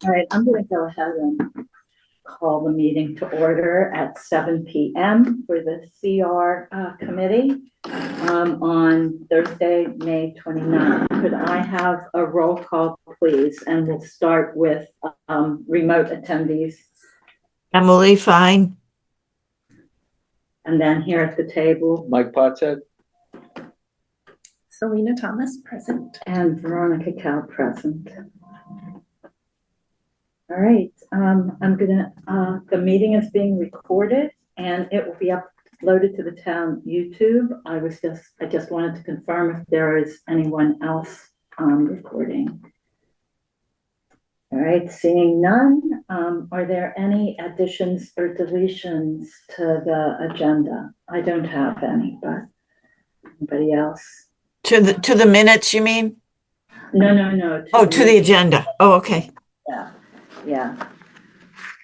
All right, I'm going to go ahead and call the meeting to order at 7 p.m. for the CR committee on Thursday, May 29th. Could I have a roll call, please? And we'll start with remote attendees. Emily Fine. And then here at the table, Mike Potshead. Selena Thomas, present. and Veronica Cal, present. All right, the meeting is being recorded and it will be uploaded to the town YouTube. I just wanted to confirm if there is anyone else recording. All right, seeing none, are there any additions or deletions to the agenda? I don't have any, but anybody else? To the minutes, you mean? No. To the agenda. Oh, okay. Yeah.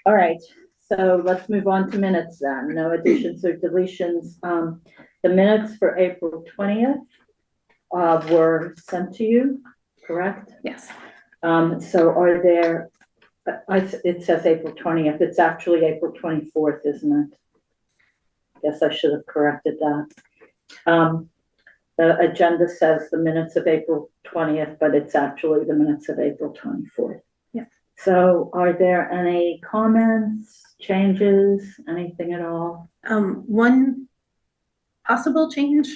All right, so let's move on to minutes then. No additions or deletions. The minutes for April 20th were sent to you, correct? Yes. So are there, it says April 20th. It's actually April 24th, isn't it? Guess I should have corrected that. The agenda says the minutes of April 20th, but it's actually the minutes of April 24th. So are there any comments, changes, anything at all? One possible change.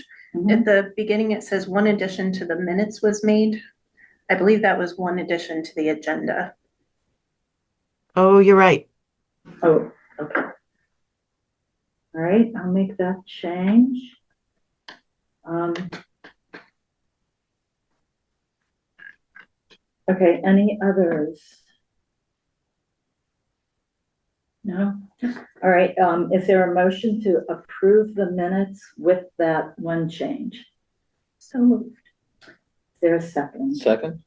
At the beginning, it says one addition to the minutes was made. I believe that was one addition to the agenda. Oh, you're right. Oh, okay. All right, I'll make that change. Okay, any others? No? All right, is there a motion to approve the minutes with that one change? So moved. Is there a second? Second.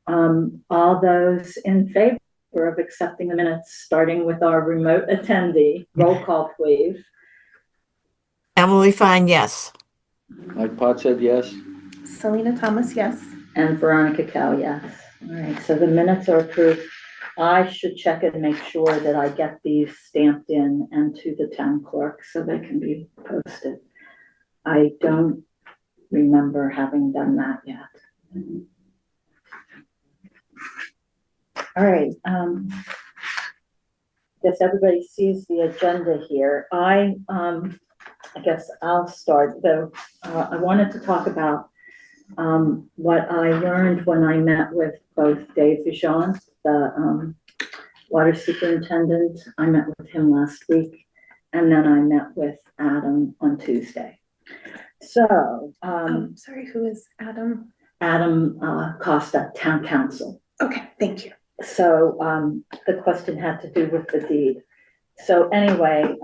All those in favor of accepting the minutes, starting with our remote attendee, roll call, please. Emily Fine, yes. Mike Potshead, yes. Selena Thomas, yes. And Veronica Cal, yes. All right, so the minutes are approved. I should check and make sure that I get these stamped in and to the town clerk so they can be posted. I don't remember having done that yet. All right, guess everybody sees the agenda here. I guess I'll start though. I wanted to talk about what I learned when I met with both Dave Vachon, the water superintendent. I met with him last week, and then I met with Adam on Tuesday. So, Sorry, who is Adam? Adam Costa, town council. Okay, thank you. So the question had to do with the deed. So anyway,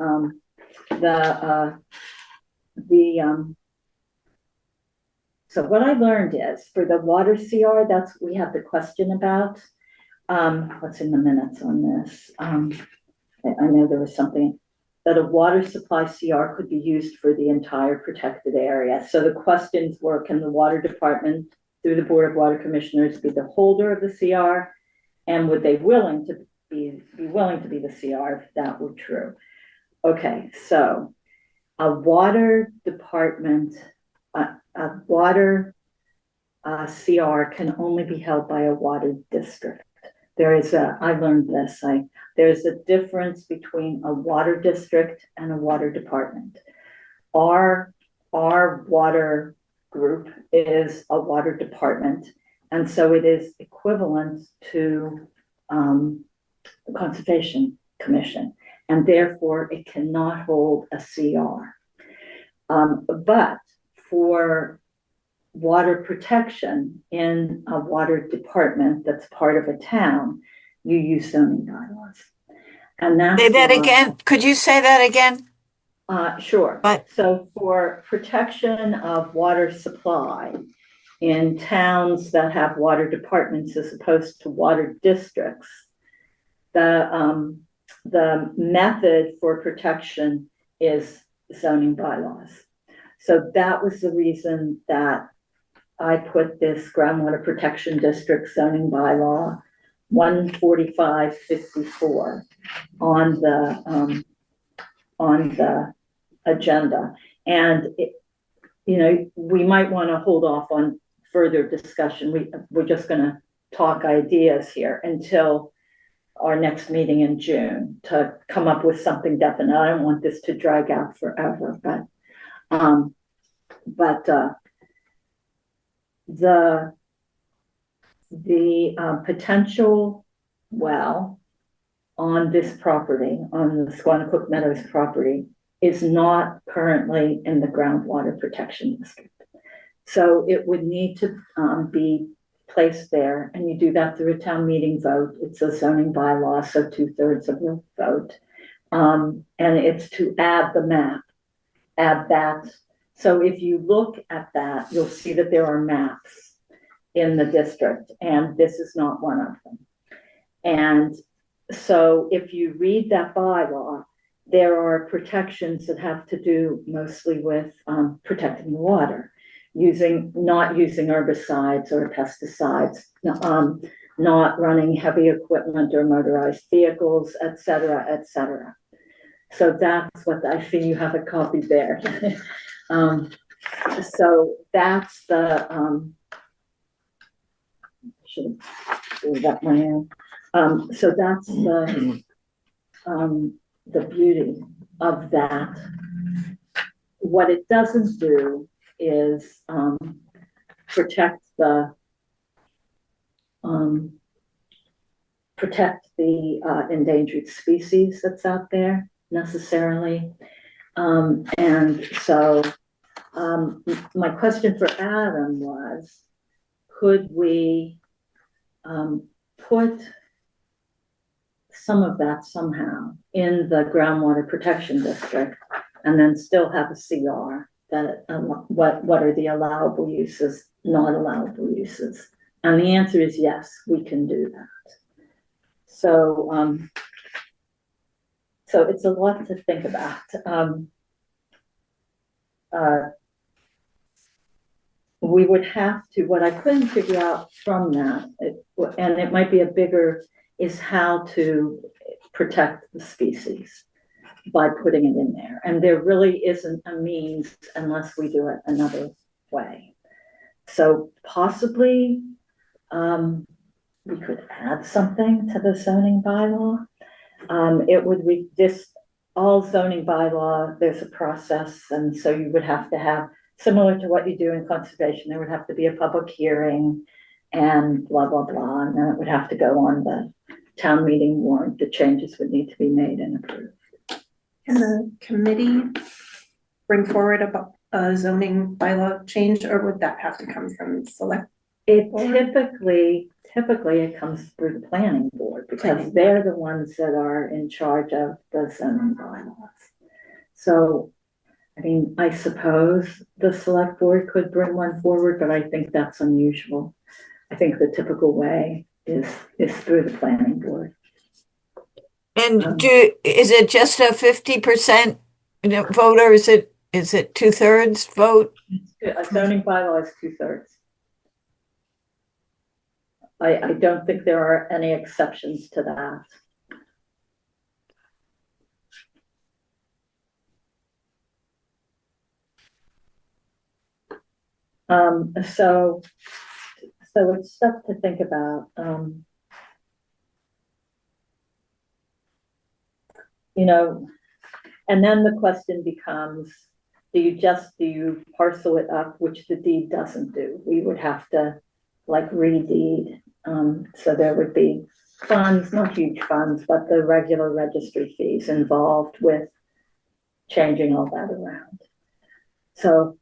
so what I learned is for the water CR, we have the question about. What's in the minutes on this? I know there was something that a water supply CR could be used for the entire protected area. So the questions were, can the water department through the Board of Water Commissioners be the holder of the CR? And would they be willing to be the CR if that were true? Okay, so a water department, a water CR can only be held by a water district. I learned this, there's a difference between a water district and a water department. Our water group is a water department, and so it is equivalent to the Conservation Commission, and therefore it cannot hold a CR. But for water protection in a water department that's part of a town, you use zoning bylaws. And that's Say that again. Could you say that again? Sure. But so for protection of water supply in towns that have water departments as opposed to water districts, the method for protection is zoning bylaws. So that was the reason that I put this groundwater protection district zoning bylaw 14554 on the agenda. And we might want to hold off on further discussion. We're just going to talk ideas here until our next meeting in June to come up with something definite. I don't want this to drag out forever, but the potential well on this property, on the Squanicook Meadows property, is not currently in the groundwater protection district. So it would need to be placed there, and you do that through a town meeting vote. It's a zoning bylaw, so 2/3 of the vote. And it's to add the map, add that. So if you look at that, you'll see that there are maps in the district, and this is not one of them. And so if you read that bylaw, there are protections that have to do mostly with protecting the water, not using herbicides or pesticides, not running heavy equipment or motorized vehicles, et cetera, et cetera. So that's what I see you have a copy there. So that's the, should do that my own. So that's the beauty of that. What it doesn't do is protect the endangered species that's out there necessarily. And so my question for Adam was, could we put some of that somehow in the groundwater protection district and then still have a CR that what are the allowable uses, not allowable uses? And the answer is yes, we can do that. So so it's a lot to think about. We would have to, what I couldn't figure out from that, and it might be a bigger, is how to protect the species by putting it in there. And there really isn't a means unless we do it another way. So possibly we could add something to the zoning bylaw. It would be all zoning bylaw, there's a process, and so you would have to have, similar to what you do in conservation, there would have to be a public hearing and blah, blah, blah, and then it would have to go on the town meeting warrant. The changes would need to be made and approved. Can the committee bring forward a zoning bylaw change, or would that have to come from select? It typically it comes through the planning board because they're the ones that are in charge of the zoning bylaws. So, I mean, I suppose the select board could bring one forward, but I think that's unusual. I think the typical way is through the planning board. And is it just a 50% vote, or is it 2/3 vote? A zoning bylaw is 2/3. I don't think there are any exceptions to that. So it's stuff to think about. And then the question becomes, do you parcel it up, which the deed doesn't do? We would have to like redeed. So there would be funds, not huge funds, but the regular registry fees involved with changing all that around. So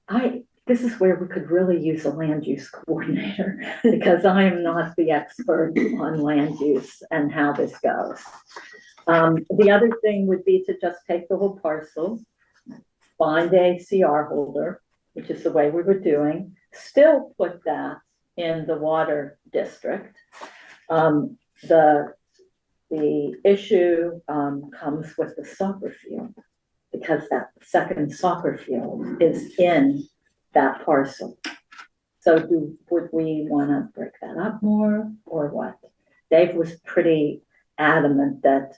this is where we could really use a land use coordinator because I am not the expert on land use and how this goes. The other thing would be to just take the whole parcel, find a CR holder, which is the way we were doing, still put that in the water district. The issue comes with the soccer field because that second soccer field is in that parcel. So would we wanna break that up more or what? Dave was pretty adamant that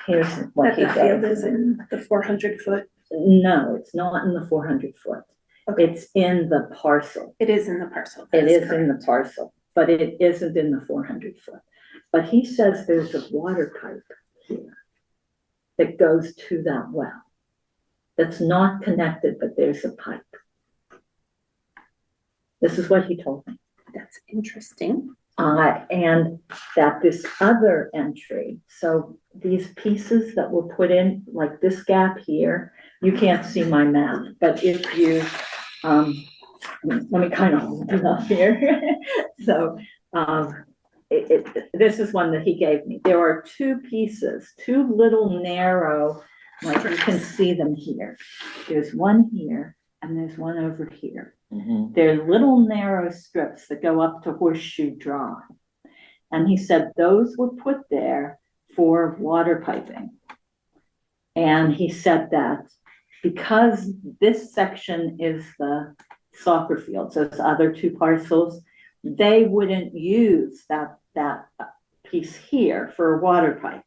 here's what That he the field gave. is in the 400-foot. No, it's not in the 400-foot. Okay. It's in the parcel. It is in the parcel. It That is in correct. the parcel, but it isn't in the 400-foot. But he says there's a water pipe here that goes to that well. That's not connected, but there's a pipe. This is what he told me. That's interesting. And that this other entry, so these pieces that were put in, like this gap here, you can't see my map, but if you, let me kind of hold it up here. So, this is one that he gave me. There are two pieces, two little narrow, like you can see them here. There's one here and there's one over here. Mhm. They're little narrow strips that go up to Horseshoe Drive. And he said those were put there for water piping. And he said that because this section is the soccer field, so it's other two parcels, they wouldn't use that piece here for a water pipe.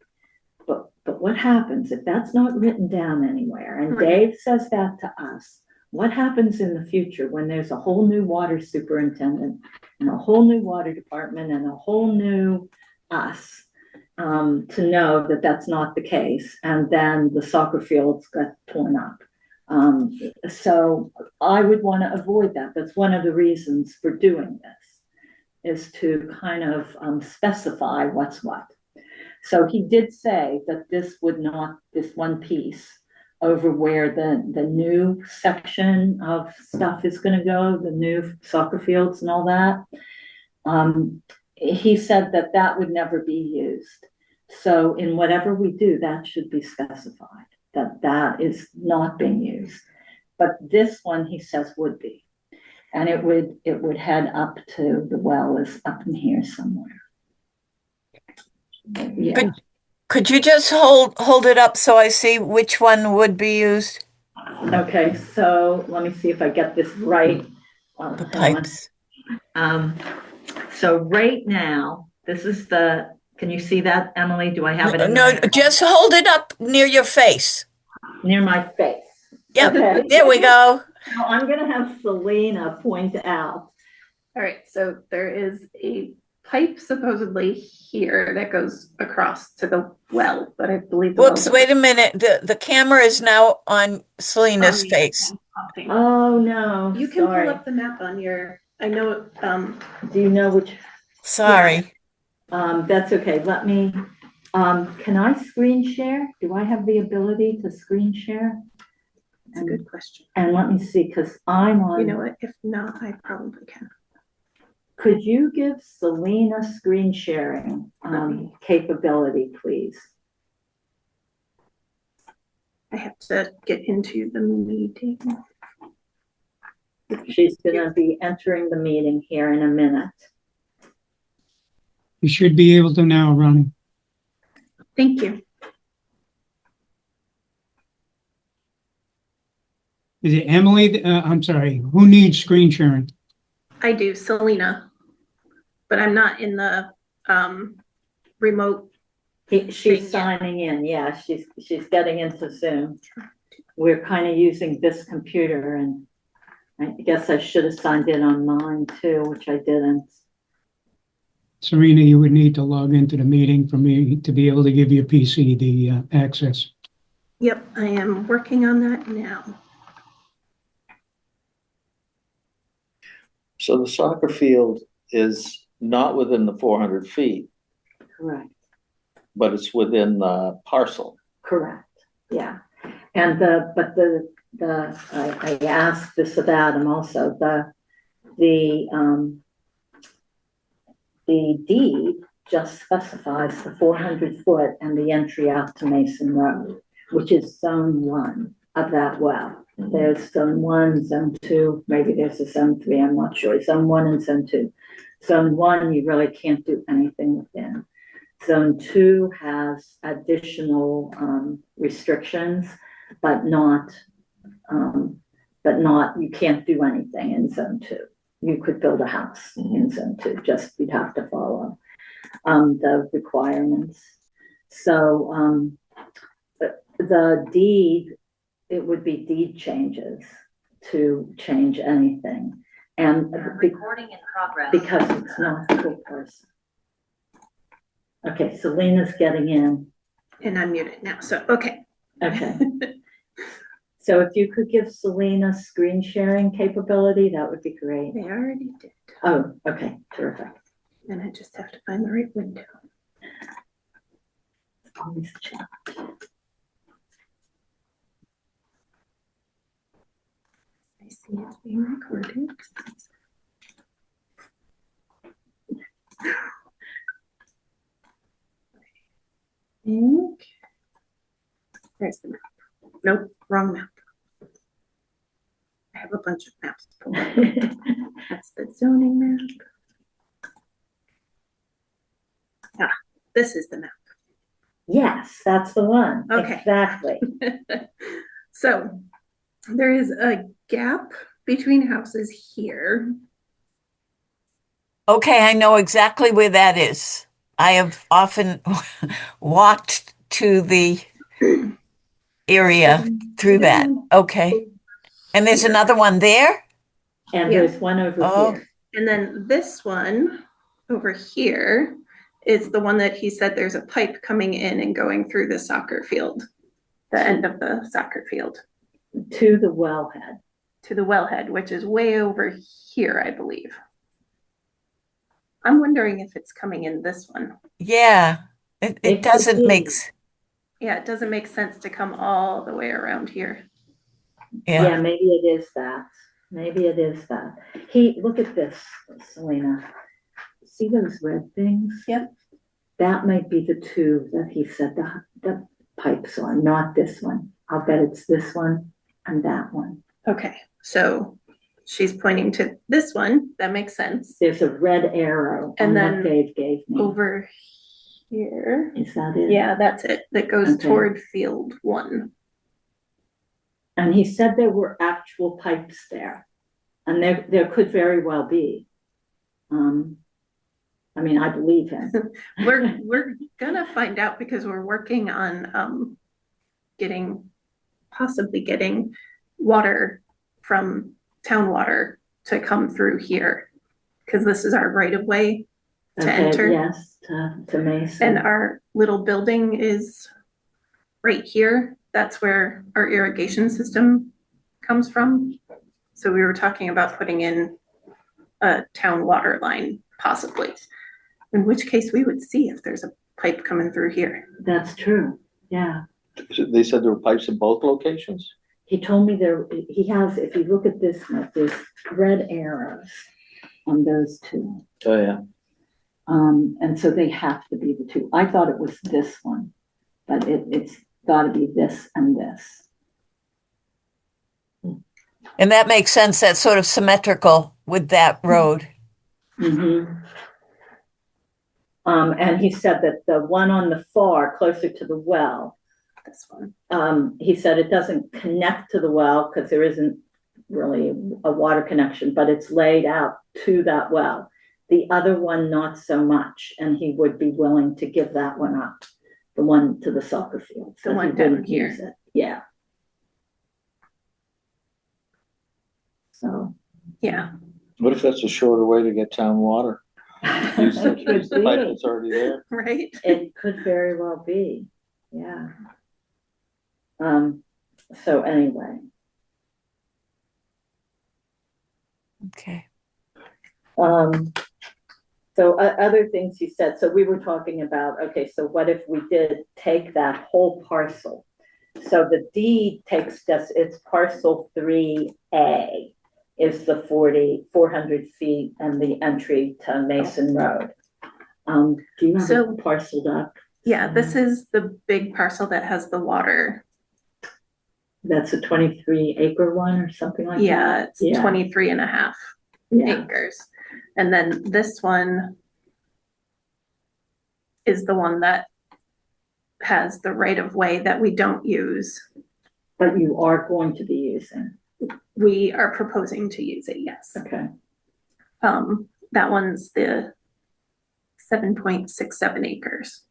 But what happens if that's not written down anywhere? And Right. Dave says that to us. What happens in the future when there's a whole new water superintendent and a whole new water department and a whole new us, to know that that's not the case, and then the soccer fields got torn up. So I would want to avoid that. That's one of the reasons for doing this, is to kind of specify what's what. So he did say that this would not, this one piece over where the new section of stuff is going to go, the new soccer fields and all that. He said that that would never be used. So in whatever we do, that should be specified, that that is not being used. But this one, he says, would be. And it would head up to the well is up in here somewhere. Yeah. Could you just hold it up so I see which one would be used? Okay, so let me see if I get this right. The Hang on. pipes. So right now, this is can you see that, Emily? Do I have it in No, my- just hold it up near your face. near my face? Yep, Okay. there we go. Now I'm gonna have Selena point out. All right, so there is a pipe supposedly here that goes across to the well, but I believe the Whoops, well's wait a minute. The camera is now on Selena's on the- face. Oh, no, You can sorry. pull up the map on your, I know, Do you know which? Sorry. That's okay. Let me, can I screen share? Do I have the ability to screen share? it's a good question. And let me see, because I'm on. You know what, if not, I probably can. Could you give Selena screen sharing capability, please? I have to get into the meeting. She's gonna be entering the meeting here in a minute. You should be able to now, Ronnie. Thank you. Is it Emily? I'm sorry, who needs screen sharing? I do, Selena, but I'm not in the remote. She's Yeah. signing in, yeah, she's getting into Zoom. We're kind of using this computer, and I guess I should have signed in on mine too, which I didn't. Serena, you would need to log into the meeting for me to be able to give your PC the access. Yep, I am working on that now. So the soccer field is not within the 400 feet, Correct. but it's within the parcel. Correct, yeah. And I asked this of Adam also, the deed just specifies the 400-foot and the entry out to Mason Road, which is zone 1 of that well. There's zone 1, zone 2, maybe there's a zone 3, I'm not sure. Zone 1 and zone 2. Zone 1, you really can't do anything within. Zone 2 has additional restrictions, but not but not, you can't do anything in zone 2. You could build a house in zone 2, just you'd have to follow the requirements. So the deed, it would be deed changes to change anything. And Recording in progress. because it's not a full person. Okay, Selena's getting in. And I'm muted now, so, okay. Okay. So if you could give Selena screen sharing capability, that would be great. They already did, Oh, okay, terrific. and I just have to find the right window. Always check. I see it's being recorded. Think. There's the map. Nope, wrong map. I have a bunch of maps. pulled up. That's the zoning map. Ah, this is the map. Yes, that's the one. Okay. Exactly. So there is a gap between houses here. Okay, I know exactly where that is. I have often walked to the area through that. Okay. And there's another one there? And Yeah. there's one over Oh. here. And then this one over here is the one that he said there's a pipe coming in and going through the soccer field, the end of the soccer field, To the wellhead. to the wellhead, which is way over here, I believe. I'm wondering if it's coming in this one. Yeah. It It could doesn't make, be. Yeah, it doesn't make sense to come all the way around here. Yeah, maybe it is that. Maybe it is that. Look at this, Selena. See those red things? Yep. That might be the two that he said the pipes are, not this one. I'll bet it's this one and that one. Okay, so she's pointing to this one. That makes sense. There's a red arrow And on then what Dave gave me. Over here. Is that it? Yeah, that's it. That goes Okay. toward field 1. And he said there were actual pipes there. And there could very well be. I mean, I believe him. We're gonna find out because we're working on possibly getting water from town water to come through here. Because this is our right of way to Okay, enter. yes, to Mason. And our little building is right here. That's where our irrigation system comes from. So we were talking about putting in a town water line possibly, in which case we would see if there's a pipe coming through here. That's true, yeah. They said there were pipes in both locations? He told me he has, if you look at this map, there's red arrows on those two. Oh, yeah. And so they have to be the two. I thought it was this one, but it's gotta be this and this. and that makes sense. That's sort of symmetrical with that road. Mm-hmm. And he said that the one on the far, closer to the well, This one. he said it doesn't connect to the well because there isn't really a water connection, but it's laid out to that well. The other one, not so much, and he would be willing to give that one up, the one to the soccer field. The so one he down wouldn't here. use it. Yeah. So. Yeah. What if that's a shorter way to get town water? Use the It could pipe be. that's already there? Right. It could very well be, yeah. So anyway, Okay. so other things you said, so we were talking about, okay, so what if we did take that whole parcel? So the deed takes us, it's parcel 3A is the 400 feet and the entry to Mason Road. Do you have So- it parceled up? Yeah, this is the big parcel that has the water. That's a 23-acre one or something like that? Yeah, it's Yeah. 23 and a half Yeah, acres. And then this one is the one that has the right of way that we don't use. but you are going to be using. we are proposing to use it, yes. Okay, That one's the 7.67 acres.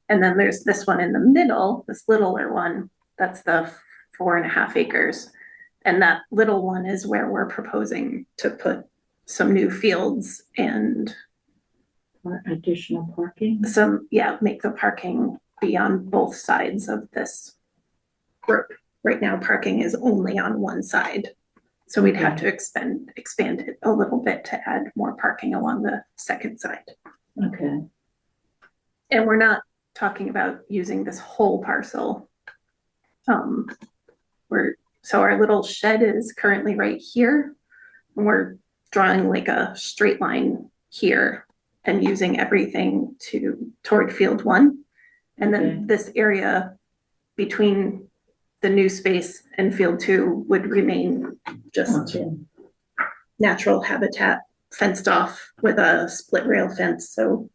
And then there's this one in the middle, this littler one, that's the 4.5 acres. And that little one is where we're proposing to put some new fields and or additional parking? make the parking be on both sides of this road. Right now, parking is only on one side. So we'd have to expand it a little bit to add more parking along the second side. Okay, And we're not talking about using this whole parcel. So our little shed is currently right here. And we're drawing like a straight line here and using everything toward field 1. And then Okay. this area between the new space and field 2 would remain just okay, natural habitat fenced off with a split rail fence. So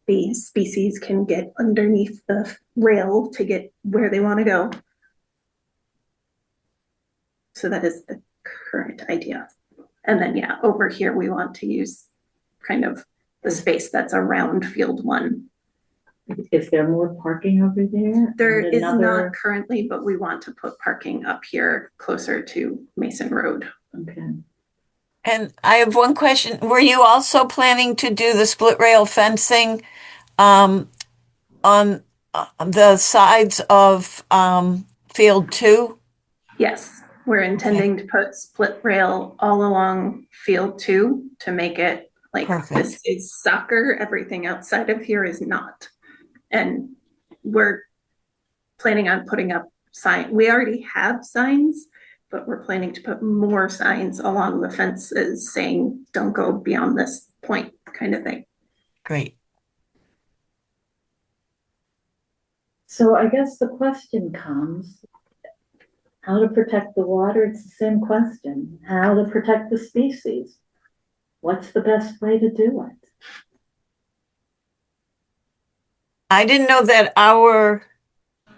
the species can get underneath the rail to get where they want to go. So that is the current idea. And then, yeah, over here, we want to use kind of the space that's around field 1. is there more parking over there? There And is another- not currently, but we want to put parking up here closer to Mason Road. Okay, And I have one question. Were you also planning to do the split rail fencing on the sides of field 2? Yes, we're intending to put split rail all along field 2 to make it like Perfect. this is soccer, everything outside of here is not. And we're planning on putting up we already have signs, but we're planning to put more signs along the fences saying, don't go beyond this point, kind of thing. Great. so I guess the question comes, how to protect the water? It's the same question. How to protect the species? What's the best way to do it? I didn't know that our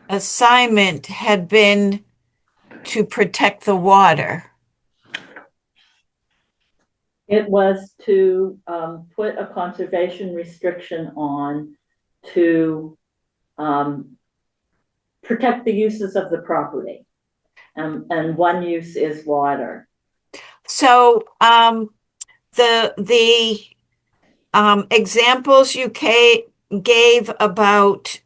assignment had been to protect the water. It was to put a conservation restriction on to protect the uses of the property. And one use is water. So the examples you gave about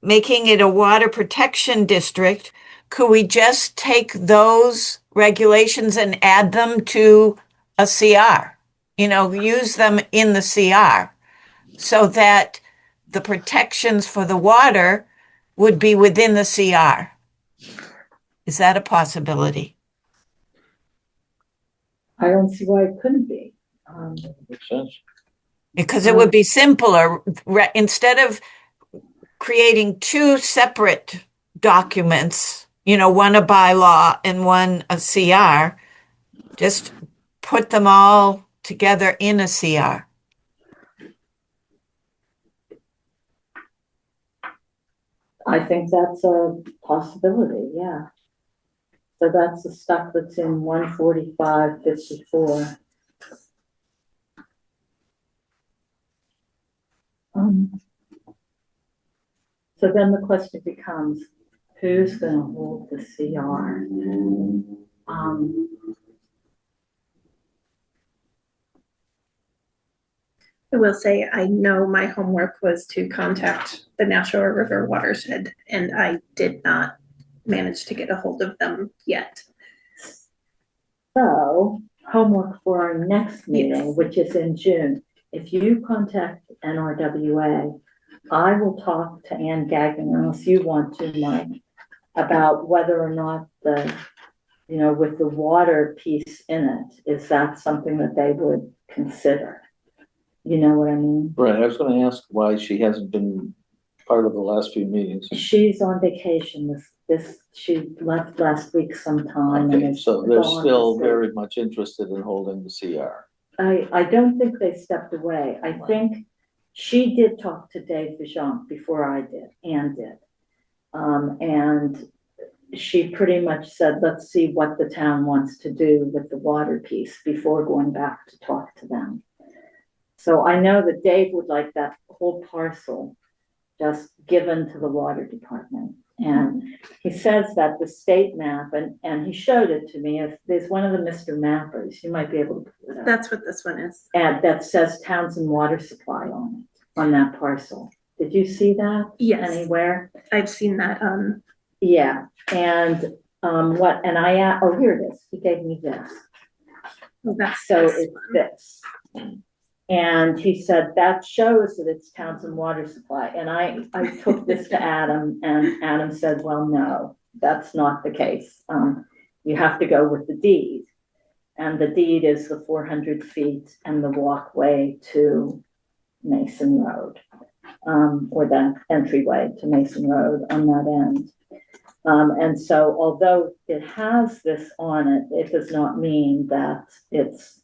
making it a water protection district, could we just take those regulations and add them to a CR? Use them in the CR so that the protections for the water would be within the CR. Is that a possibility? I don't see why it couldn't be. Makes sense. Because it would be simpler, instead of creating 2 separate documents, one a bylaw and one a CR, just put them all together in a CR. I think that's a possibility, yeah. So that's the stuff that's in 145-54. So then the question becomes, who's gonna hold the CR? I will say, I know my homework was to contact the Nashua River Watershed, and I did not manage to get a hold of them yet. So, homework for our next meeting, Yes. which is in June. If you contact NRWA, I will talk to Ann Gagnon, unless you want to, Mike, about whether or not with the water piece in it, is that something that they would consider? You know what I mean? Right, I was gonna ask why she hasn't been part of the last few meetings. She's on vacation she left last week sometime. and Okay, is so they're gone still this week. very much interested in holding the CR. I don't think they stepped away. I think she did talk to Dave Vigeant before I did, Ann did. And she pretty much said, let's see what the town wants to do with the water piece before going back to talk to them. So I know that Dave would like that whole parcel just given to the water department. And he says that the state map, and he showed it to me, if there's one of the Mr. Mappers, you might be able to pull it up. That's what this one is. And that says Townsend Water Supply on it, on that parcel. Did you see that Yes, anywhere? I've seen that. Yeah, and oh, here it is. He gave me this. That's So this it's one. this. And he said, that shows that it's Townsend Water Supply. And I took this to Adam, and Adam said, well, no, that's not the case. You have to go with the deed. And the deed is the 400 feet and the walkway to Mason Road, or the entryway to Mason Road on that end. And so although it has this on it, it does not mean that it's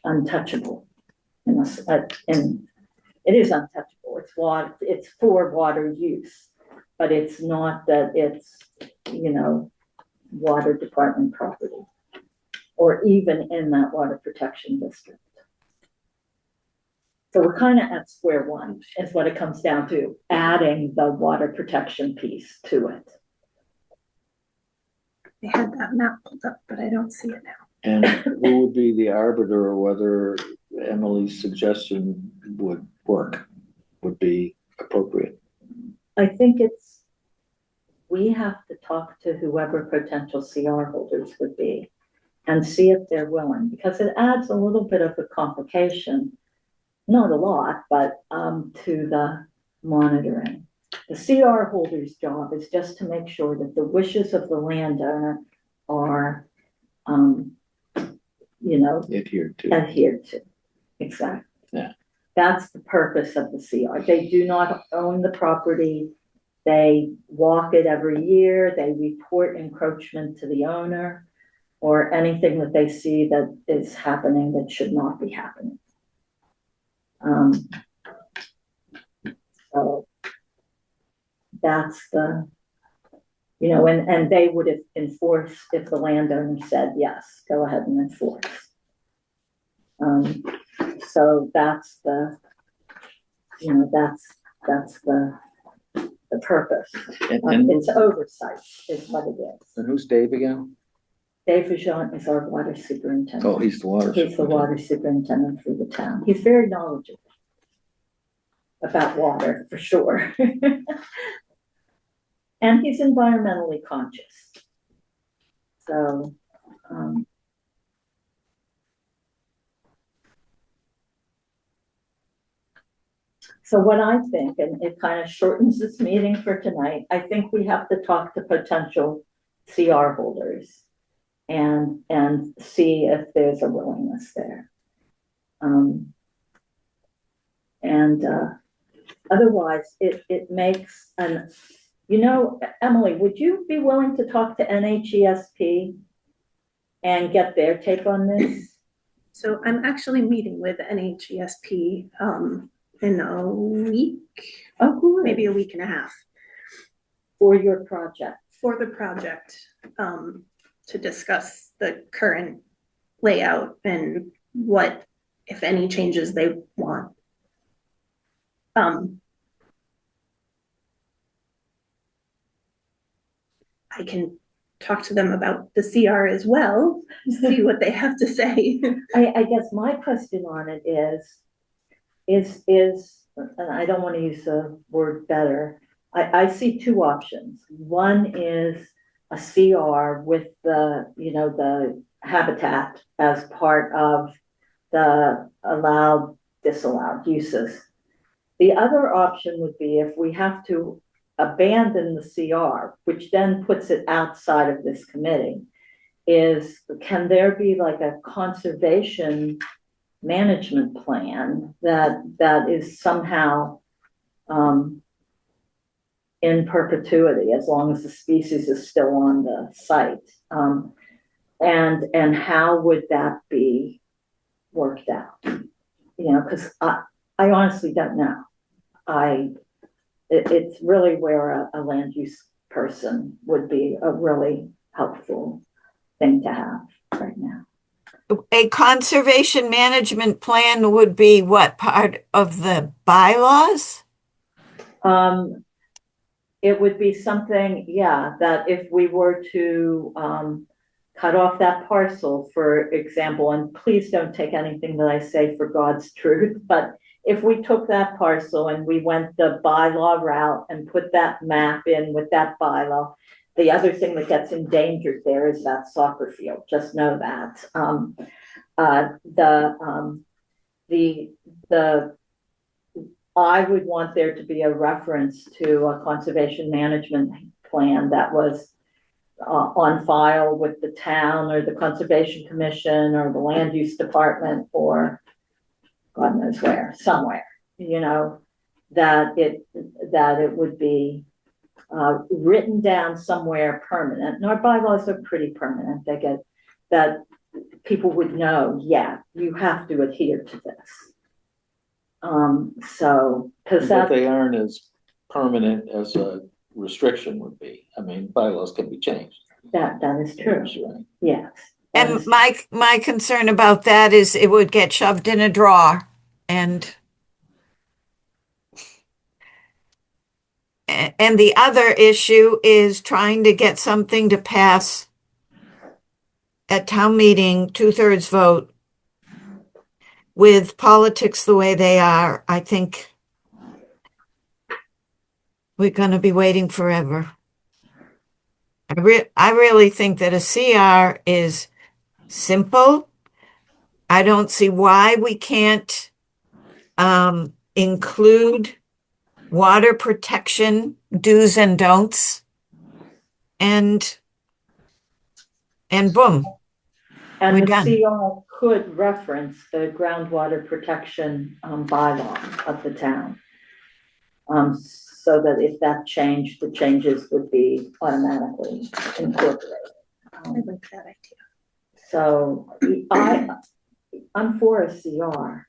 untouchable. It is untouchable. It's for water use, but it's not that it's, water department property or even in that water protection district. So we're kind of at square one is what it comes down to, adding the water protection piece to it. I had that map pulled up, but I don't see it now. And who would be the arbiter of whether Emily's suggestion would work, would be appropriate? I think we have to talk to whoever potential CR holders would be and see if they're willing, because it adds a little bit of a complication, not a lot, but to the monitoring. The CR holder's job is just to make sure that the wishes of the landowner are, adhered to. Exactly. Yeah. That's the purpose of the CR. They do not own the property. They walk it every year. They report encroachment to the owner or anything that they see that is happening that should not be happening. So that's the, and they would enforce if the landowner said, yes, go ahead and enforce. So that's the, that's the purpose. It's oversight is what it is. And who's Dave again? Dave Vachon is our water superintendent. Oh, he's the water He's the water superintendent for the town. He's very knowledgeable about water, for sure. And he's environmentally conscious. So, so what I think, and it kind of shortens this meeting for tonight, I think we have to talk to potential CR holders and see if there's a willingness there. Otherwise it makes Emily, would you be willing to talk to NHESP and get their take on this? So I'm actually meeting with NHESP in a week, Oh, good. maybe a week and a half, For your project. for the project, to discuss the current layout and what, if any, changes they want. I can talk to them about the CR as well, see what they have to say. I guess my question on it is, and I don't want to use the word better, I see two options. One is a CR with the habitat as part of the allowed, disallowed uses. The other option would be if we have to abandon the CR, which then puts it outside of this committee, is can there be like a conservation management plan that is somehow in perpetuity as long as the species is still on the site, and how would that be worked out? Because I honestly don't know. It's really where a land use person would be a really helpful thing to have right now. A conservation management plan would be what, part of the bylaws? It would be something, yeah, that if we were to, cut off that parcel, for example, and please don't take anything that I say for God's truth, but if we took that parcel and we went the bylaw route and put that map in with that bylaw, the other thing that gets endangered there is that soccer field, just know that. I would want there to be a reference to a conservation management plan that was on file with the town or the Conservation Commission or the Land Use Department or God knows where, somewhere, you know, that it would be written down somewhere permanent. And our bylaws are pretty permanent. They get that people would know, yeah, you have to adhere to this. Because But they aren't as permanent as a restriction would be. I mean, bylaws can be changed. that is true. Right. Yes. And my concern about that is it would get shoved in a drawer and the other issue is trying to get something to pass at town meeting, 2/3 vote. With politics the way they are, I think we're going to be waiting forever. I really think that a CR is simple. I don't see why we can't include water protection do's and don'ts, and boom. And We're the done. CR could reference the groundwater protection bylaw of the town. So that if that changed, the changes would be automatically incorporated. I like that idea. So I'm for a CR.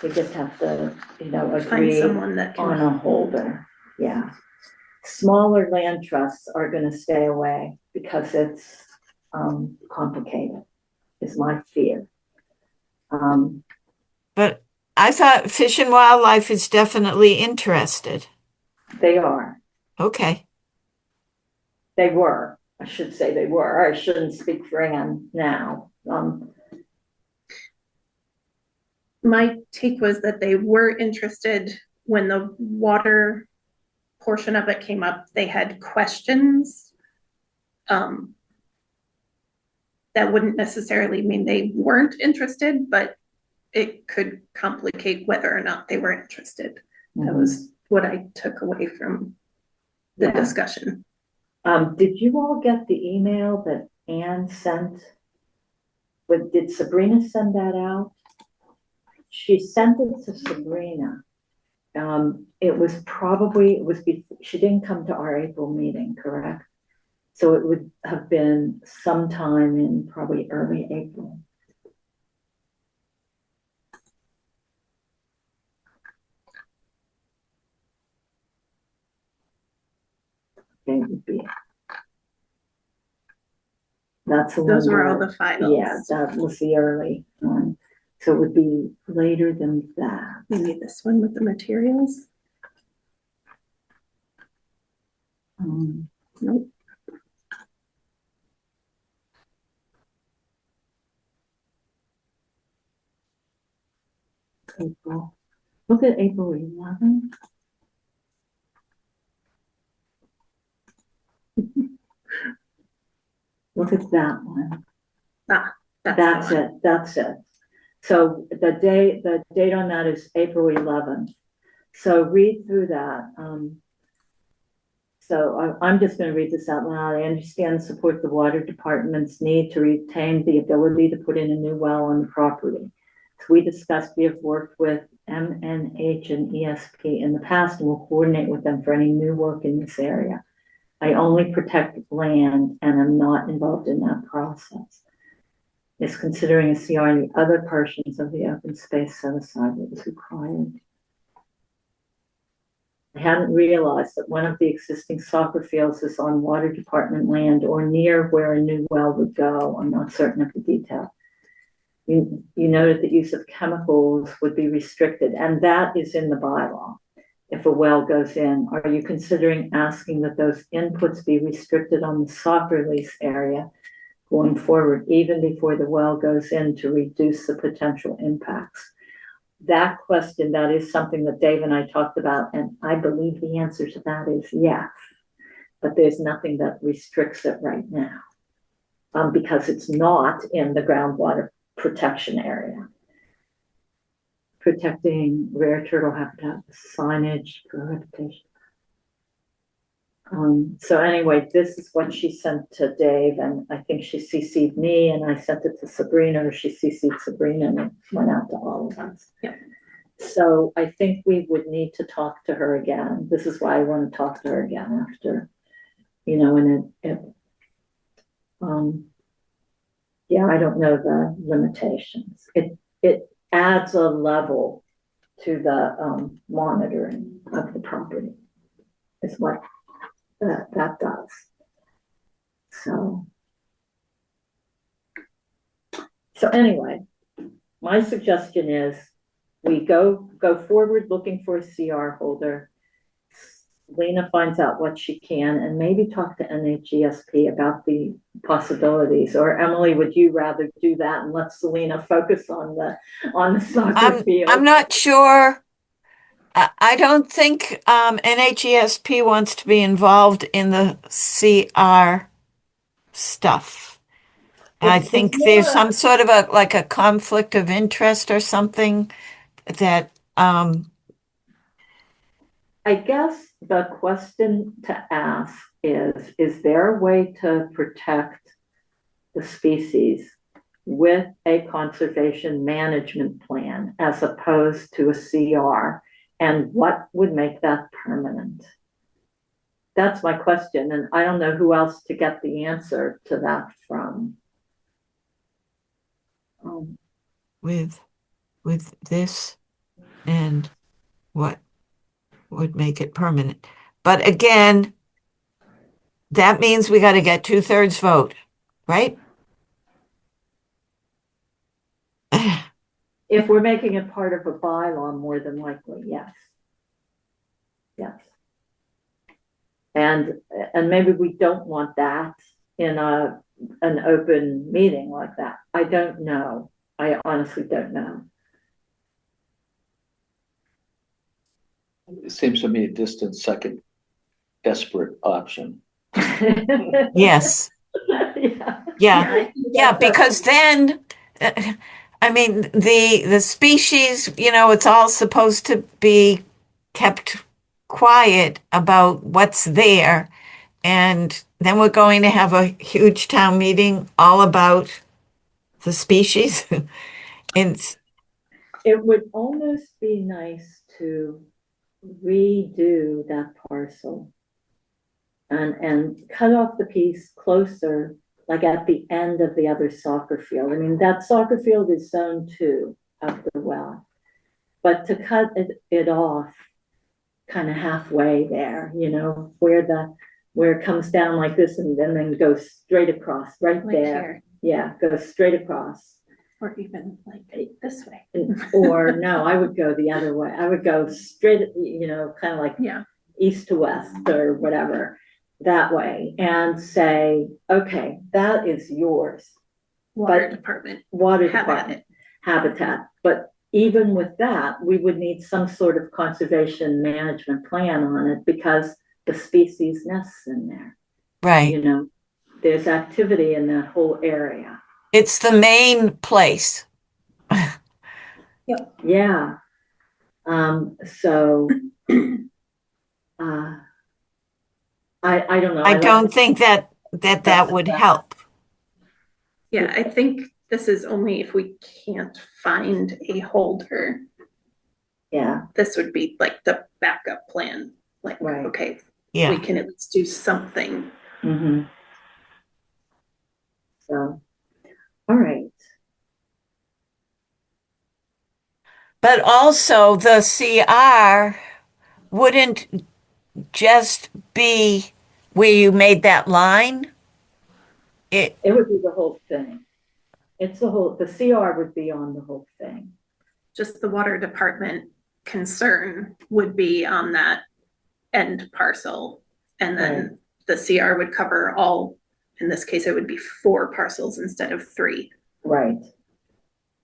We just have to, you know, Find agree someone that on can, a holder. Yeah. Smaller land trusts are gonna stay away because it's complicated, is my fear. But I thought Fish and Wildlife is definitely interested. They are. Okay. They were. I should say they were. I shouldn't speak for Ann now. my take was that they were interested when the water portion of it came up. They had questions. That wouldn't necessarily mean they weren't interested, but it could complicate whether or not they were interested. That was what I took away from the Yeah. discussion. Did you all get the email that Ann sent? Did Sabrina send that out? She sent it to Sabrina. She didn't come to our April meeting, correct? So it would have been sometime in probably early April. It would be. That's the one. Those were all that- the finals. Yeah, that was the early one. So it would be later than that. Maybe this one with the materials. Nope. April. Look at April 11th. Look at that one. That's the one. it. That's it. So the date on that is April 11th. So read through that. So I'm just going to read this out loud. I understand and support the water department's need to retain the ability to put in a new well on the property. As we discussed, we have worked with MNH and ESP in the past and will coordinate with them for any new work in this area. I only protect land and am not involved in that process. Is considering a CR in the other portions of the open space set aside that is required. I hadn't realized that one of the existing soccer fields is on water department land or near where a new well would go. I'm not certain of the detail. You noted that use of chemicals would be restricted, and that is in the bylaw. If a well goes in, are you considering asking that those inputs be restricted on the soccer lease area going forward, even before the well goes in, to reduce the potential impacts? That question, that is something that Dave and I talked about, and I believe the answer to that is yes. But there's nothing that restricts it right now, because it's not in the groundwater protection area. Protecting rare turtle habitat, signage, prohibition. So anyway, this is what she sent to Dave, and I think she CC'd me, and I sent it to Sabrina, or she CC'd Sabrina, and it went out to all of us. Yeah. So I think we would need to talk to her again. This is why I want to talk to her again after, and yeah, I don't know the limitations. It adds a level to the monitoring of the property, is what that does. So anyway, my suggestion is we go forward looking for a CR holder. Lena finds out what she can, and maybe talk to NHESP about the possibilities. Or Emily, would you rather do that and let Selena focus on the soccer field? I'm not sure. I don't think NHESP wants to be involved in the CR stuff. I It's think more- there's some sort of a conflict of interest or something that I guess the question to ask is there a way to protect the species with a conservation management plan as opposed to a CR? And what would make that permanent? That's my question, and I don't know who else to get the answer to that from. with this and what would make it permanent. But again, that means we got to get 2/3 vote, right? If we're making it part of a bylaw, more than likely, yes. Yes. And maybe we don't want that in an open meeting like that. I don't know. I honestly don't know. It seems to me a distant second desperate option. Yes. Yeah. Yeah, because then, I mean, the species, it's all supposed to be kept quiet about what's there. And then we're going to have a huge town meeting all about the species. It's, It would almost be nice to redo that parcel and cut off the piece closer, like at the end of the other soccer field. I mean, that soccer field is zone 2 of the well, but to cut it off kind of halfway there, where it comes down like this and then goes straight across right Like there. here, Yeah, goes straight across. or even like this way. Or no, I would go the other way. I would go straight, kind of like Yeah, east to west or whatever, that way, and say, okay, that is yours. water But- department. Water Have at department, habitat. But even with that, we would need some sort of conservation management plan on it, because the species nests in there. right. There's activity in that whole area. It's the main place. Yeah. So, I don't know. I don't think that would help. Yeah, I think this is only if we can't find a holder. Yeah, This would be like the backup plan. Like, Right. okay, we Yeah. can at least do something. mm-hmm. So, all right. But also the CR wouldn't just be where you made that line? It would be the whole thing. It's the CR would be on the whole thing. Just the water department concern would be on that end parcel. And then the CR would cover all, in this case, it would be 4 parcels instead of 3. Right.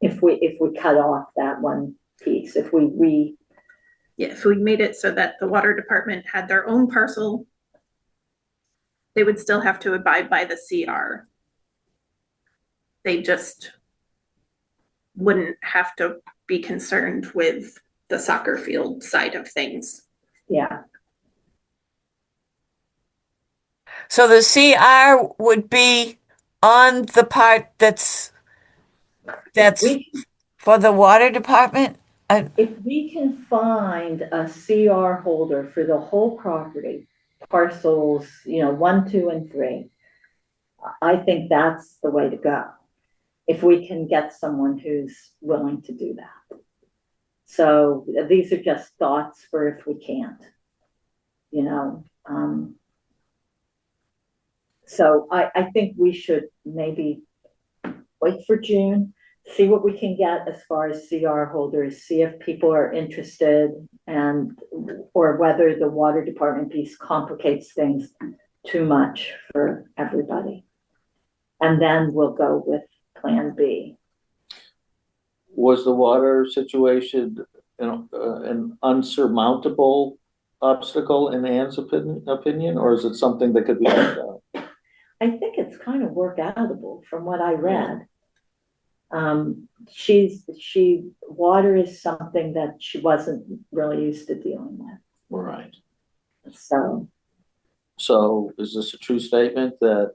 If we cut off that one piece, if we Yeah, if we made it so that the water department had their own parcel, they would still have to abide by the CR. They just wouldn't have to be concerned with the soccer field side of things. yeah, So the CR would be on the part that's we, for the water department? if we can find a CR holder for the whole property, parcels, 1, 2, and 3, I think that's the way to go. If we can get someone who's willing to do that. So these are just thoughts for if we can't, so I think we should maybe wait for June, see what we can get as far as CR holders, see if people are interested or whether the water department piece complicates things too much for everybody. And then we'll go with Plan B. Was the water situation, an unsurmountable obstacle in Anne's opinion, or is it something that could be worked out? I think it's kind of workoutable from what I read. Water is something that she wasn't really used to dealing with. Right. So is this a true statement that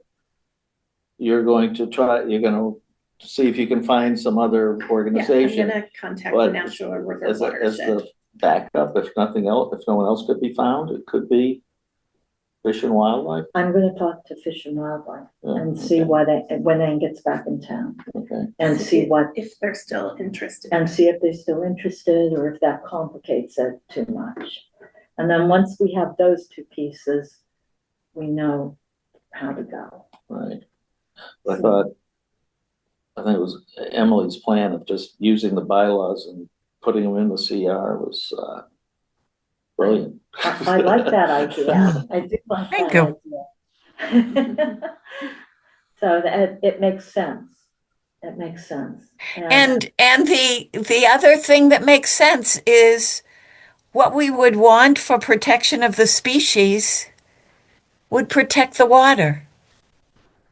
you're going to see if you can find some other organization? Yeah, I'm gonna contact the Natural River as Watershed. the backup, if nothing else, if no one else could be found, it could be Fish and Wildlife. I'm going to talk to Fish and Wildlife and see Okay. when Anne gets back in town Okay. and see if they're still interested. and see if they're still interested or if that complicates it too much. And then once we have those 2 pieces, we know how to go. Right. I think it was Emily's plan of just using the bylaws and putting them in the CR was brilliant. I like that idea. I do like Thank that idea. So that it makes sense. It makes sense. And the other thing that makes sense is what we would want for protection of the species would protect the water.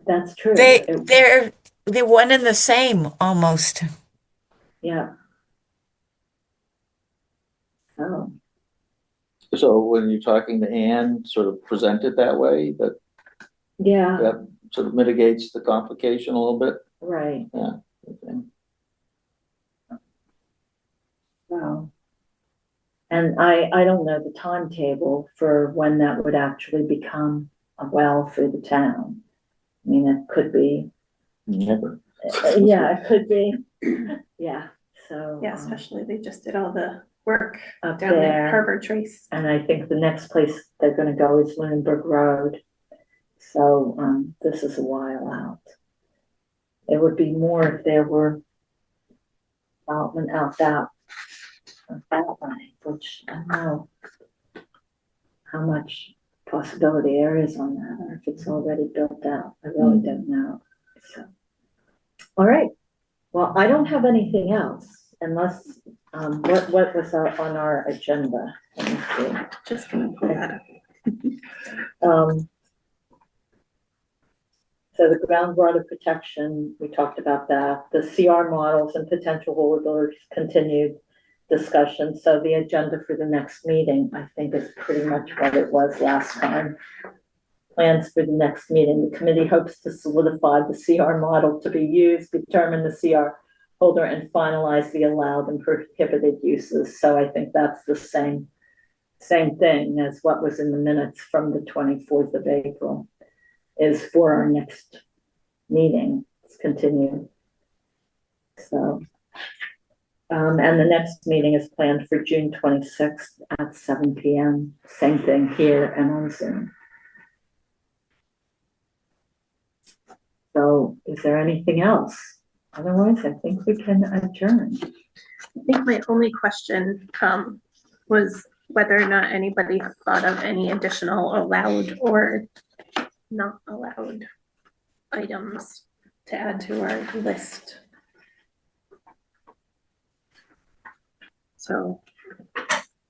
That's true. They're one and the same almost. Yeah. Oh, So when you're talking to Anne, sort of present it that way, that yeah, sort of mitigates the complication a little bit. right. Okay. So, and I don't know the timetable for when that would actually become a well for the town. I mean, it could be, Never. yeah, it could be, yeah, so. Yeah, especially they just did all the work Up down there, there, Harbor Trace. and I think the next place they're gonna go is Lunenburg Road. So, this is a while out. It would be more if there were development out that way, which I don't know how much possibility there is on that, or if it's already built out. I really don't know. So, all right. Well, I don't have anything else unless, what was on our agenda? Let me see. Just gonna pull that up. So the groundwater protection, we talked about that. The CR models and potential holders continued discussion. So the agenda for the next meeting, I think, is pretty much what it was last time. Plans for the next meeting. The committee hopes to solidify the CR model to be used, determine the CR holder, and finalize the allowed and prohibited uses. So I think that's the same thing as what was in the minutes from the 24th of April. Is for our next meeting. It's continued. So, And the next meeting is planned for June 26th at 7 PM. Same thing here and on Zoom. So is there anything else? Otherwise, I think we can adjourn. I think my only question, was whether or not anybody thought of any additional allowed or not allowed items to add to our list. So,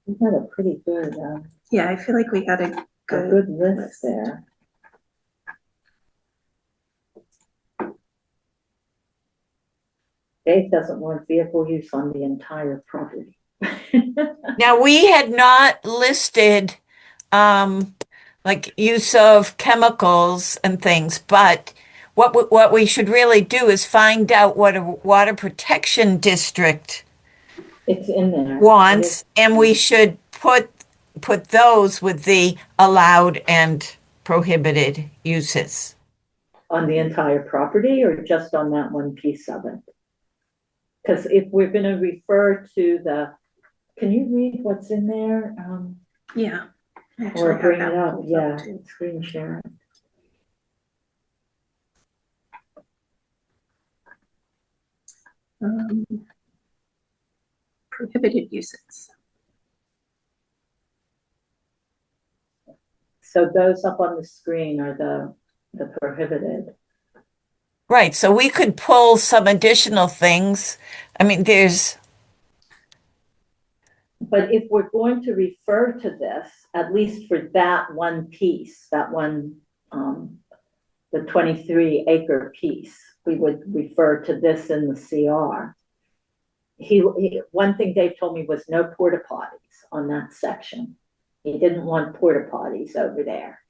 We had a pretty good, yeah, I feel like we got a good, good list there. Dave doesn't want vehicle use on the entire property. Now, we had not listed, like use of chemicals and things, but what we should really do is find out what a water protection district It's in there. wants, and we should put those with the allowed and prohibited uses. On the entire property or just on that one piece of it? Because if we're gonna refer to can you read what's in there? yeah. I actually Or have bring that it up, pulled yeah, too. screen share it. Prohibited uses. So those up on the screen are the prohibited. Right, so we could pull some additional things. I mean, But if we're going to refer to this, at least for that one piece, that one, the 23-acre piece, we would refer to this in the CR. One thing Dave told me was no porta potties on that section. He didn't want porta potties over there,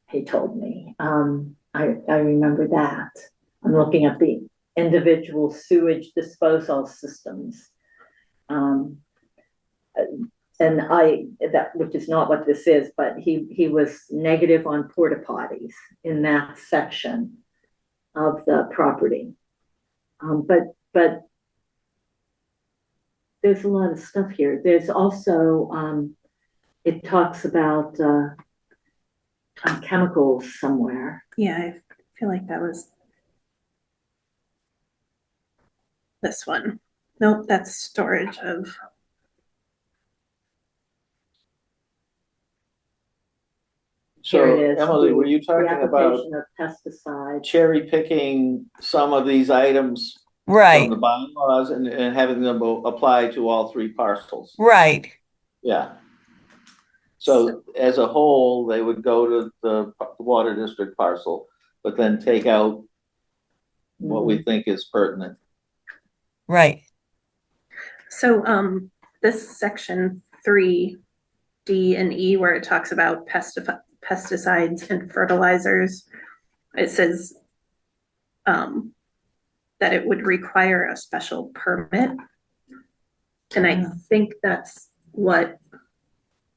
he told me. I remember that. I'm looking at the individual sewage disposal systems. Which is not what this is, but he was negative on porta potties in that section of the property. But there's a lot of stuff here. There's also, it talks about chemicals somewhere. Yeah, I feel like that was this one. Nope, that's storage of. So Here it is, Emily, were you the talking about application of pesticides. cherry picking some of these items right, from the bylaws and having them apply to all three parcels? right. Yeah. So as a whole, they would go to the water district parcel, but then take out what we think is pertinent. Right. So, this section 3D and E, where it talks about pesticides and fertilizers, it says, that it would require a special permit. And I think that's what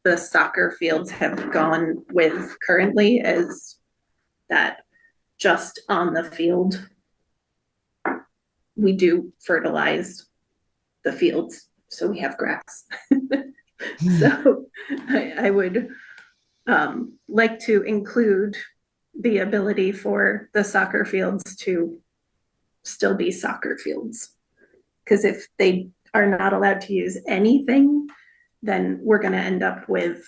the soccer fields have gone with currently, is that just on the field, we do fertilize the fields, so we have grass. So I would like to include the ability for the soccer fields to still be soccer fields. Because if they are not allowed to use anything, then we're going to end up with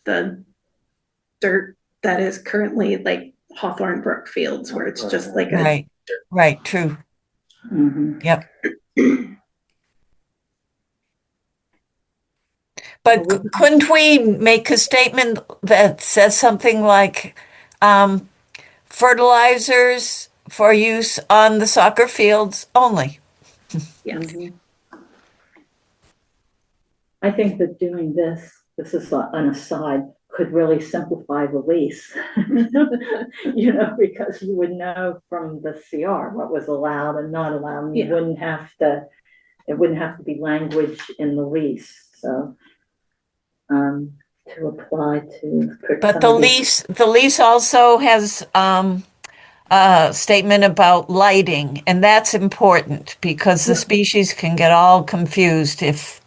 the dirt that is currently like Hawthorne Brook Fields, where it's just like a Right, true. Yep. But couldn't we make a statement that says something like fertilizers for use on the soccer fields only? yes. I think that doing this is an aside, could really simplify the lease. Because you would know from the CR what was allowed and not allowed. And you wouldn't have to, it wouldn't have to be language in the lease. So to apply to. But the lease also has statement about lighting, and that's important because the species can get all confused if,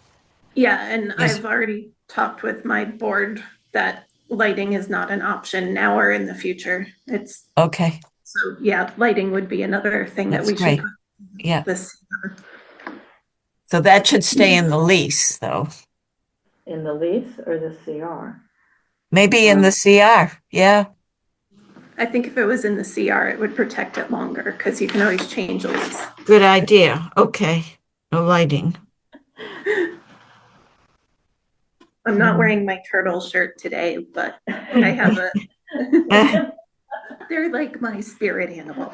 Yeah, and Yes. I've already talked with my board that lighting is not an option now or in the future. It's, okay, so yeah, lighting would be another thing that that's we should great. put Yeah, this. so that should stay in the lease, though. In the lease or the CR? Maybe in the CR, yeah. I think if it was in the CR, it would protect it longer because you can always change a lease. Good idea. Okay. No lighting. I'm not wearing my turtle shirt today, but I have a, they're like my spirit animal.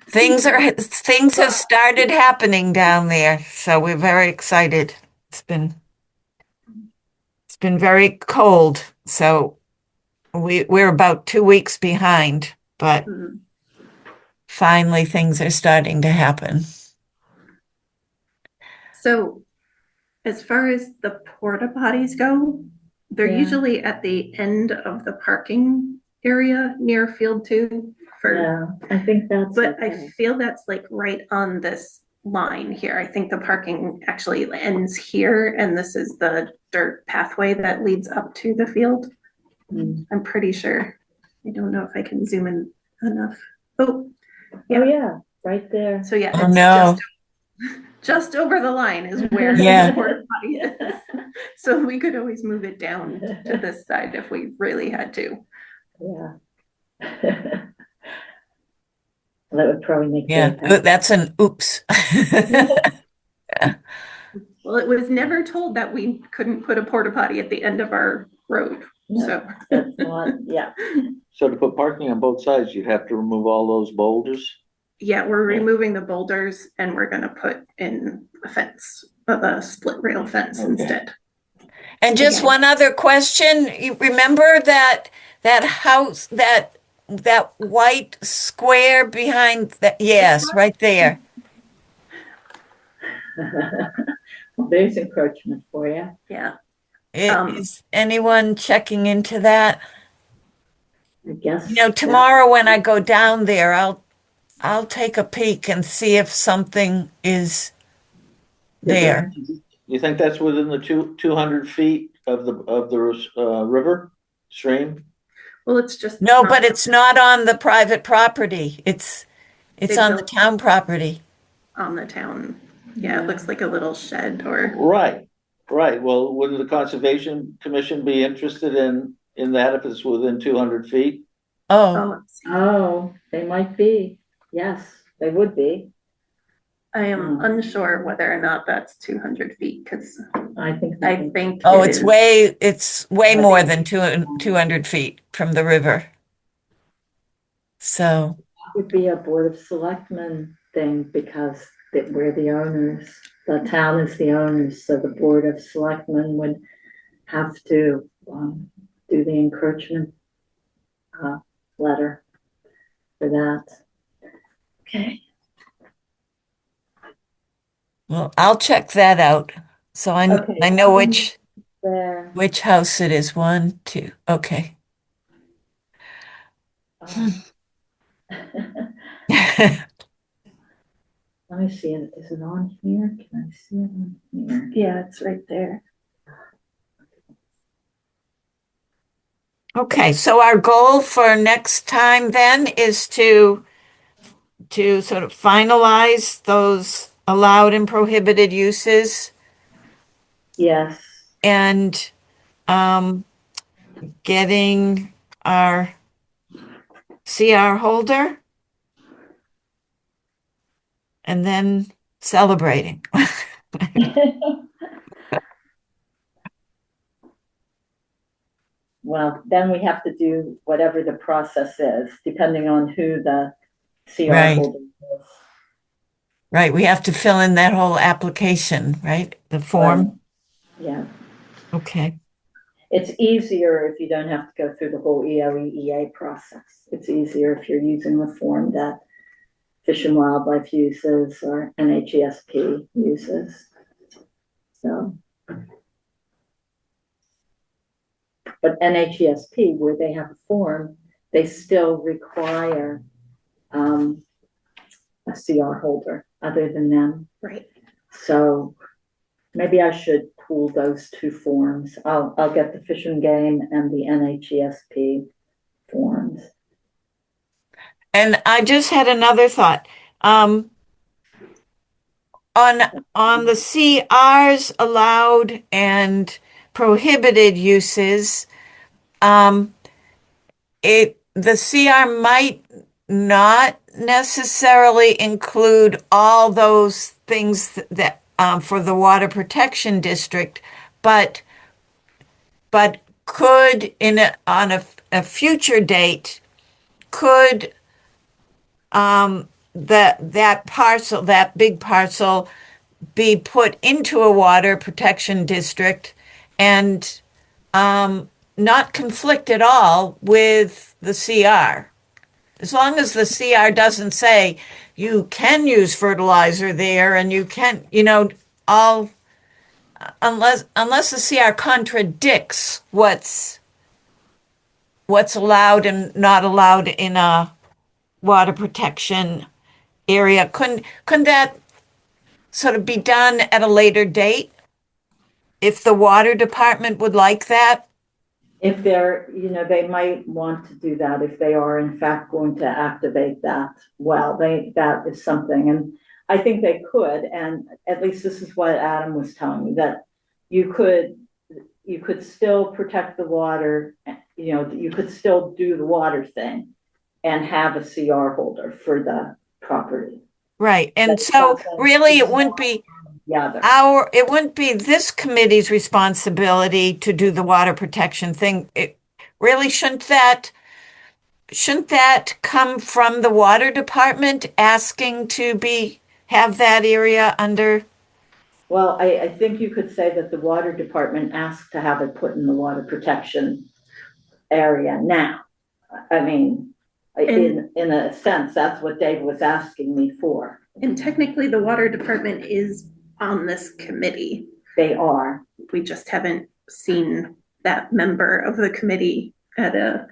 Things have started happening down there, so we're very excited. It's been very cold, so we're about 2 weeks behind, but Mm. finally things are starting to happen. So as far as the porta potties go, they're Yeah. usually at the end of the parking area near Field 2 for, Yeah, I think that's but I okay. feel that's like right on this line here. I think the parking actually ends here and this is the dirt pathway that leads up to the field. Mm. I'm pretty sure. I don't know if I can zoom in enough. Oh, Oh, yeah. yeah, right there. So yeah, Oh, it's no. just over the line is where Yeah. the porta potty is. So we could always move it down to this side if we really had to. Yeah. That would probably make. Yeah, that's an oops. Well, it was never told that we couldn't put a porta potty at the end of our road. No, So that's not, yeah. So to put parking on both sides, you'd have to remove all those boulders? yeah, we're removing the boulders and we're gonna put in a fence, a split rail fence Okay. instead. And just Again. one other question. You remember that house, that white square behind that? Yes, right there. Well, there's encroachment for you. Yeah. Is anyone checking into that? I guess. You know, tomorrow when I go down there, I'll take a peek and see if something is there. You think that's within the 200 feet of the river stream? Well, it's just. No, not but it's not on the private property. It's They on the built- town property. on the town. Yeah, it looks like a little shed or, Right, right. Well, wouldn't the Conservation Commission be interested in that if it's within 200 feet? Oh, oh, let's see. Oh, they might be. Yes, they would be. I am Hmm. unsure whether or not that's 200 feet because I think. I think. oh, it it's is. way I more think- than 200 feet from the river. So, Would be a Board of Selectmen thing because we're the owners. The town is the owners, so the Board of Selectmen would have to do the encroachment letter for that. Okay. well, I'll check that out. So Okay. I know There. which house it is. 1, 2. Okay. Let me see, is it on here? Can I see it on here? Yeah, it's right there. Okay, so our goal for next time then is to sort of finalize those allowed and prohibited uses Yes, and getting our CR holder and then celebrating. well, then we have to do whatever the process is, depending on who the CR Right. holder is. Right, we have to fill in that whole application, right? The form. Yeah, Okay. it's easier if you don't have to go through the whole EOEA process. It's easier if you're using the form that Fish and Wildlife uses or NHESP uses. So. But NHESP, where they have a form, they still require a CR holder other than them. Right. So maybe I should pool those two forms. I'll get the Fish and Game and the NHESP forms. And I just had another thought. On the CRs allowed and prohibited uses, the CR might not necessarily include all those things that for the water protection district, but could on a future date could that parcel, that big parcel, be put into a water protection district and not conflict at all with the CR. As long as the CR doesn't say you can use fertilizer there and you can, all unless the CR contradicts what's allowed and not allowed in a water protection area. Couldn't that sort of be done at a later date if the water department would like that? If they're, they might want to do that if they are in fact going to activate that. Well, that is something, and I think they could, and at least this is what Adam was telling me, that you could still protect the water, you could still do the water thing and have a CR holder for the property. Right. And That's so something- really it wouldn't be it wouldn't be this committee's responsibility to do the water protection thing. It really shouldn't that come from the water department asking to have that area under? Well, I think you could say that the water department asked to have it put in the water protection area now. I mean, in a sense, that's what Dave was asking me for. And technically, the water department is on this committee. They are. We just haven't seen that member of the committee at a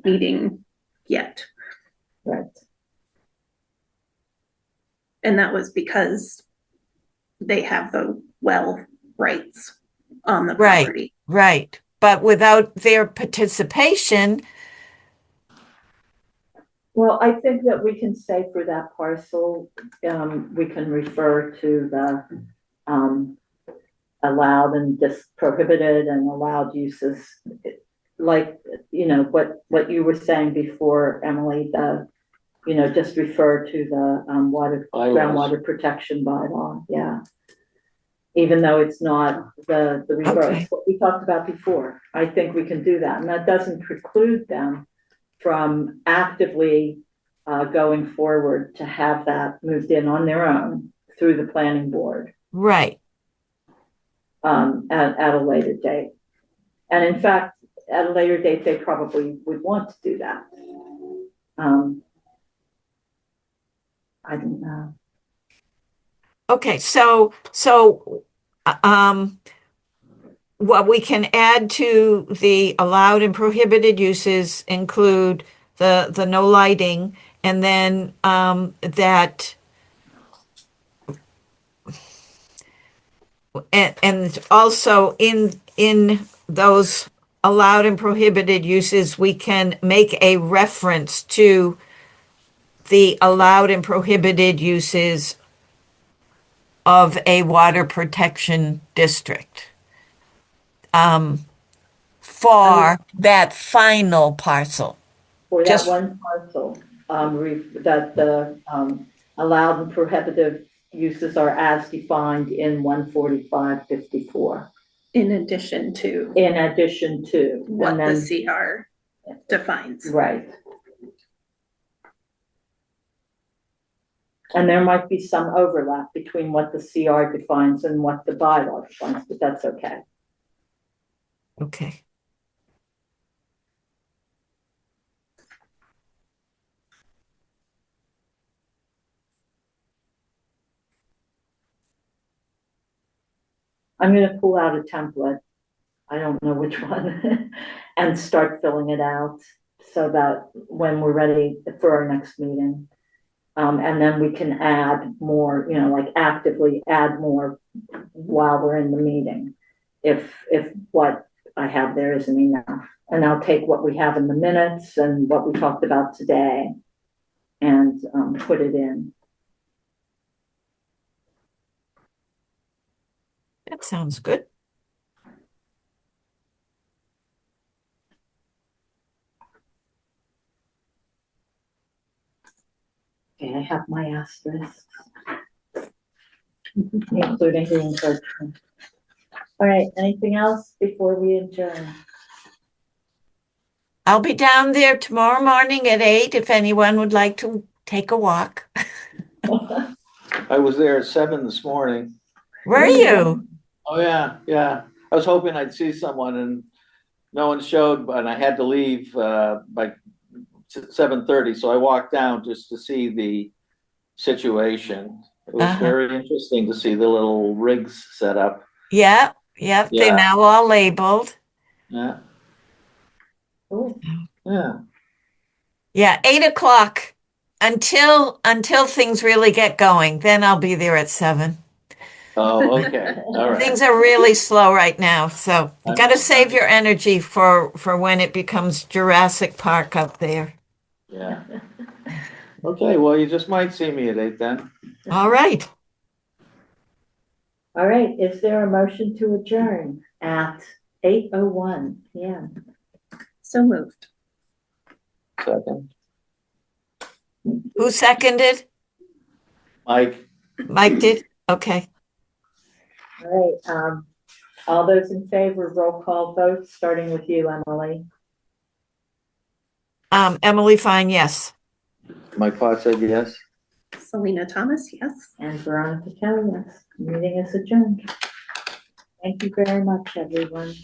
meeting yet. Right. And that was because they have the well rights on the property. Right. But without their participation. Well, I think that we can say for that parcel, we can refer to the allowed and prohibited and allowed uses, like, what you were saying before, Emily, just refer to the groundwater protection bylaw. Yeah. Even though it's not the reverse, what we talked about before, I think we can do that. And that doesn't preclude them from actively going forward to have that moved in on their own through the planning board. Right. At a later date. And in fact, at a later date, they probably would want to do that. I don't know. Okay, so what we can add to the allowed and prohibited uses include the no lighting, and then that and also in those allowed and prohibited uses, we can make a reference to the allowed and prohibited uses of a water protection district for that final parcel. For that Just- one parcel, that the allowed and prohibited uses are as defined in 145-54. In addition to In addition to. what and then- the CR defines. Right. And there might be some overlap between what the CR defines and what the bylaw defines, but that's okay. Okay. I'm going to pull out a template. I don't know which one and start filling it out so that when we're ready for our next meeting, And then we can add more, you know, like actively add more while we're in the meeting. If what I have there isn't enough. And I'll take what we have in the minutes and what we talked about today and put it in. That sounds good. Okay, I have my asterisks. Including the encroachment. All right, anything else before we adjourn? I'll be down there tomorrow morning at 8 if anyone would like to take a walk. I was there at 7 this morning. Were you? Oh, yeah, yeah. I was hoping I'd see someone and no one showed, but I had to leave by 7:30, so I walked down just to see the situation. It was Uh-huh. very interesting to see the little rigs set up. Yeah, they're Yeah. now all labeled. Yeah, Cool. yeah. Yeah, 8 o'clock until things really get going. Then I'll be there at 7. Oh, okay, all right. Things are really slow right now, so you got to save your energy for when it becomes Jurassic Park up there. Yeah. Okay, well, you just might see me at 8 then. All right. All right, is there a motion to adjourn at 8:01 p.m.? So moved. Second. Who seconded? Mike, Mike did? Okay. All right, all those in favor, roll call vote, starting with you, Emily. Emily Fine, yes. Mike Potts said yes. Selena Thomas, yes. And Veronica Kelly, yes. Meeting is adjourned. Thank you very much, everyone.